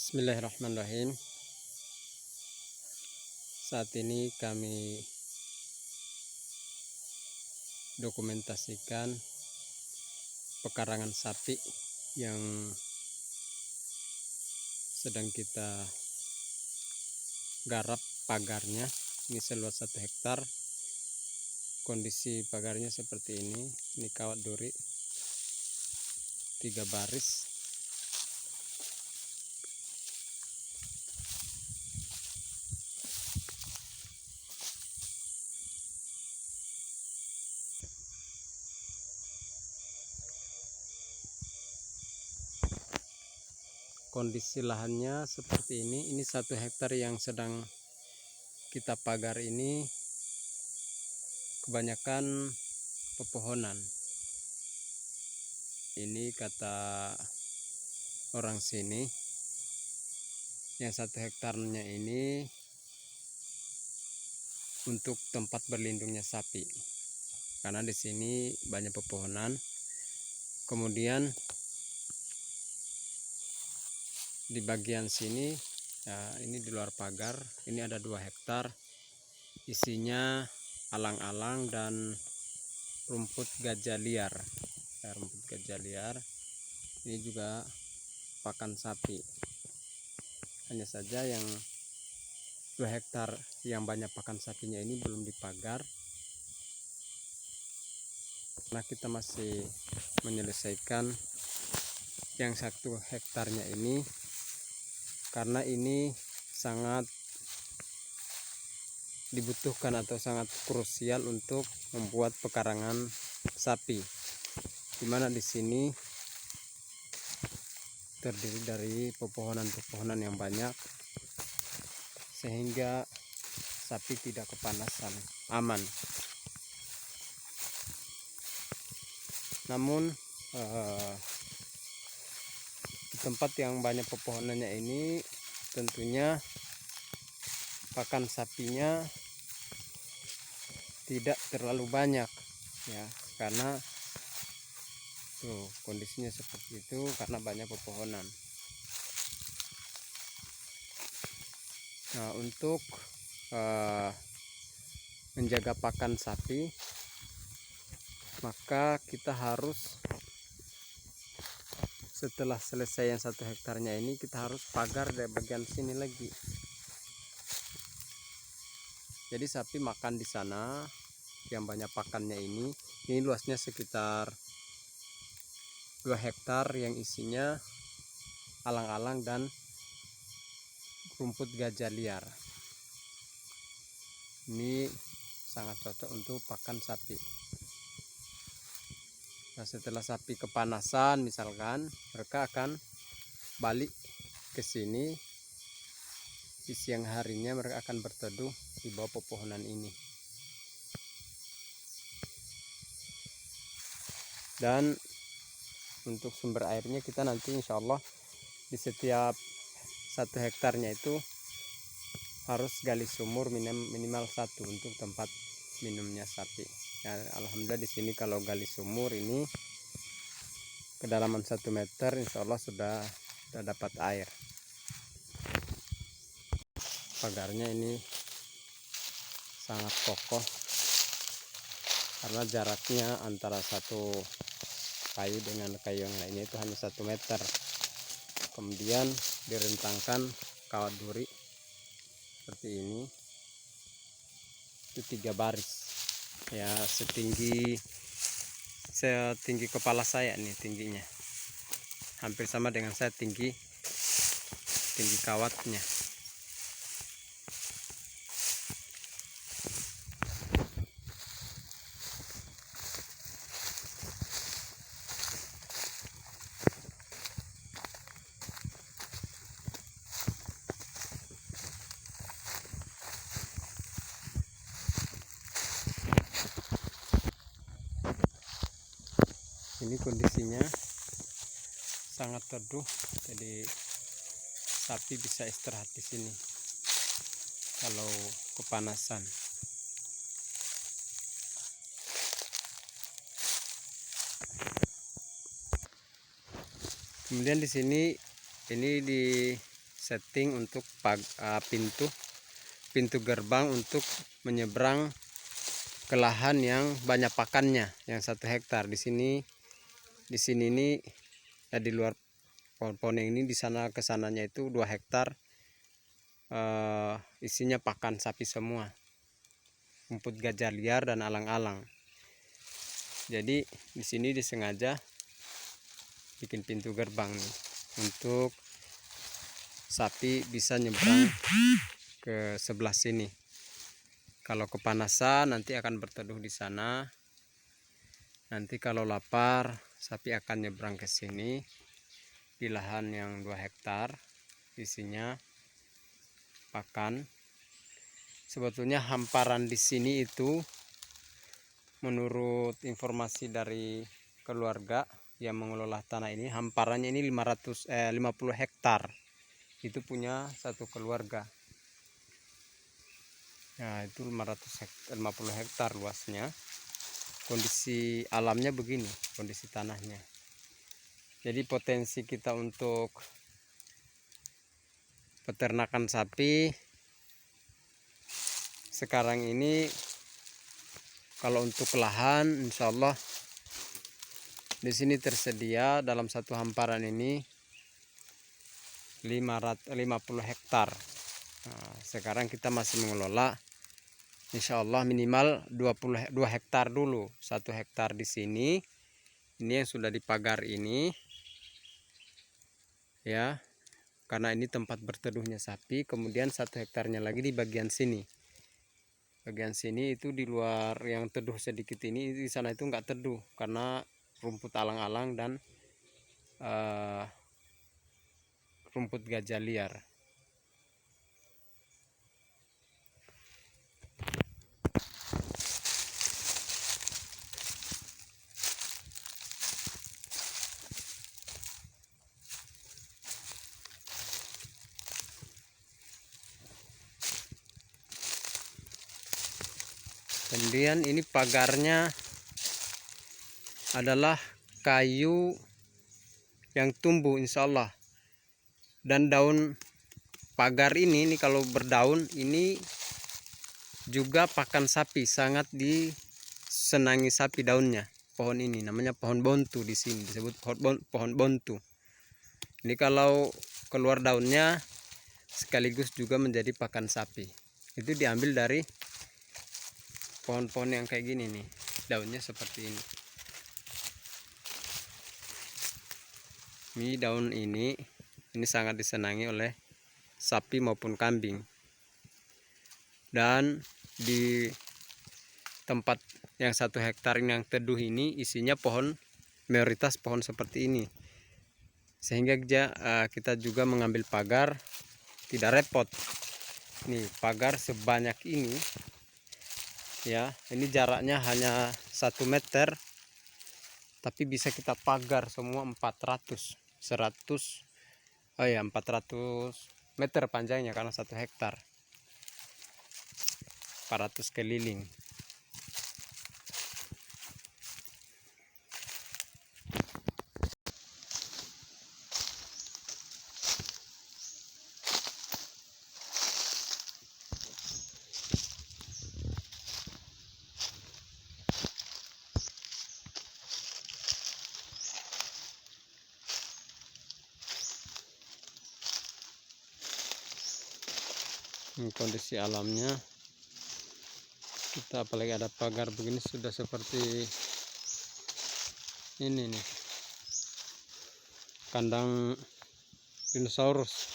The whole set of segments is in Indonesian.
Bismillahirrahmanirrahim. Saat ini kami dokumentasikan pekarangan sapi yang sedang kita garap pagarnya. Ini seluas 1 hektar. Kondisi pagarnya seperti ini. Ini kawat duri 3 baris. Kondisi lahannya seperti ini. Ini 1 hektar yang sedang kita pagar ini kebanyakan pepohonan. Ini kata orang sini, yang 1 hektarnya ini untuk tempat berlindungnya sapi, karena di sini banyak pepohonan. Kemudian di bagian sini, ya, ini di luar pagar, ini ada 2 hektar, isinya alang-alang dan rumput gajah liar. Ya, rumput gajah liar ini juga pakan sapi. Hanya saja yang 2 hektar yang banyak pakan sapinya ini belum dipagar, karena kita masih menyelesaikan yang 1 hektarnya ini, karena ini sangat dibutuhkan atau sangat krusial untuk membuat pekarangan sapi, dimana di sini terdiri dari pepohonan-pepohonan yang banyak, sehingga sapi tidak kepanasan, aman. Namun di tempat yang banyak pepohonannya ini tentunya pakan sapinya tidak terlalu banyak, ya, karena tuh kondisinya seperti itu, karena banyak pepohonan. Nah, untuk menjaga pakan sapi, maka kita harus, setelah selesai yang 1 hektarnya ini, kita harus pagar dari bagian sini lagi. Jadi sapi makan di sana, yang banyak pakannya ini luasnya sekitar 2 hektar yang isinya alang-alang dan rumput gajah liar. Ini sangat cocok untuk pakan sapi. Nah, setelah sapi kepanasan misalkan, mereka akan balik ke sini. Di siang harinya mereka akan berteduh di bawah pepohonan ini. Dan untuk sumber airnya kita nanti insya Allah di setiap 1 hektarnya itu harus gali sumur minimal 1 untuk tempat minumnya sapi. Ya, alhamdulillah di sini kalau gali sumur ini kedalaman 1 meter insya Allah sudah dapat air. Pagarnya ini sangat kokoh karena jaraknya antara 1 kayu dengan kayu yang lainnya itu hanya 1 meter. Kemudian direntangkan kawat duri seperti ini, itu 3 baris, ya, setinggi kepala saya nih tingginya, hampir sama dengan saya tinggi kawatnya. Ini kondisinya sangat teduh, jadi sapi bisa istirahat di sini kalau kepanasan. Kemudian di sini ini setting untuk pintu gerbang untuk menyeberang ke lahan yang banyak pakannya, yang 1 hektar. Di sini ini ya, di luar pohon-pohon ini, di sana ke sananya itu 2 hektar, isinya pakan sapi semua, rumput gajah liar dan alang-alang. Jadi di sini disengaja bikin pintu gerbang nih, untuk sapi bisa nyebrang ke sebelah sini. Kalau kepanasan nanti akan berteduh di sana. Nanti kalau lapar, sapi akan nyebrang ke sini di lahan yang 2 hektar, isinya pakan. Sebetulnya hamparan di sini itu, menurut informasi dari keluarga yang mengelola tanah ini, hamparannya ini 50 hektar. Itu punya satu keluarga. Nah, itu 50 hektar luasnya. Kondisi alamnya begini, kondisi tanahnya. Jadi potensi kita untuk peternakan sapi sekarang ini, kalau untuk lahan, insya Allah di sini tersedia dalam satu hamparan ini 50 hektar. Nah, sekarang kita masih mengelola, insya Allah minimal 2 hektar dulu. 1 hektar di sini, ini yang sudah dipagar ini, ya, karena ini tempat berteduhnya sapi. Kemudian 1 hektarnya lagi di bagian sini. Bagian sini itu di luar yang teduh sedikit ini, di sana itu enggak teduh karena rumput alang-alang dan rumput gajah liar. Kemudian ini pagarnya adalah kayu yang tumbuh insya Allah. Dan daun pagar ini kalau berdaun ini juga pakan sapi, sangat disenangi sapi daunnya. Pohon ini namanya pohon bontu, di sini disebut pohon bontu. Ini kalau keluar daunnya sekaligus juga menjadi pakan sapi. Itu diambil dari pohon-pohon yang kayak gini nih, daunnya seperti ini. Ini daun ini sangat disenangi oleh sapi maupun kambing. Dan di tempat yang 1 hektar yang teduh ini isinya pohon, mayoritas pohon seperti ini. Sehingga kita juga mengambil pagar tidak repot. Nih, pagar sebanyak ini, ya, ini jaraknya hanya 1 meter, tapi bisa kita pagar semua 400 meter panjangnya, karena 1 hektar 400 keliling. Ini kondisi alamnya. Kita apalagi ada pagar begini sudah seperti ini nih, kandang dinosaurus.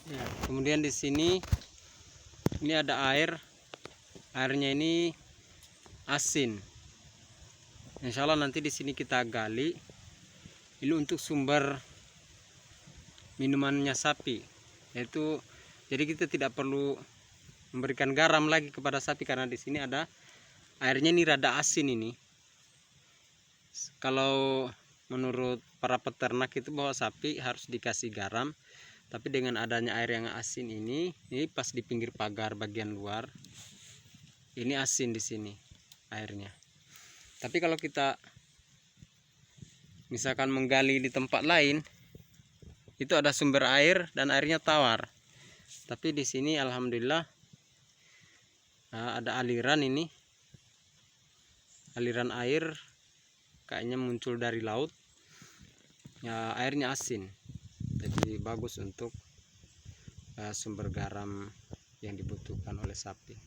Ya, kemudian di sini ini ada airnya ini asin. Insya Allah nanti di sini kita gali ini untuk sumber minumannya sapi, yaitu Jadi kita tidak perlu memberikan garam lagi kepada sapi karena di sini ada airnya, ini rada asin ini. Kalau menurut para peternak itu bahwa sapi harus dikasih garam, tapi dengan adanya air yang asin ini pas di pinggir pagar bagian luar ini asin di sini airnya. Tapi kalau kita misalkan menggali di tempat lain, itu ada sumber air dan airnya tawar. Tapi di sini alhamdulillah ada aliran ini, aliran air kayaknya muncul dari laut. Ya, airnya asin, jadi bagus untuk sumber garam yang dibutuhkan oleh sapi.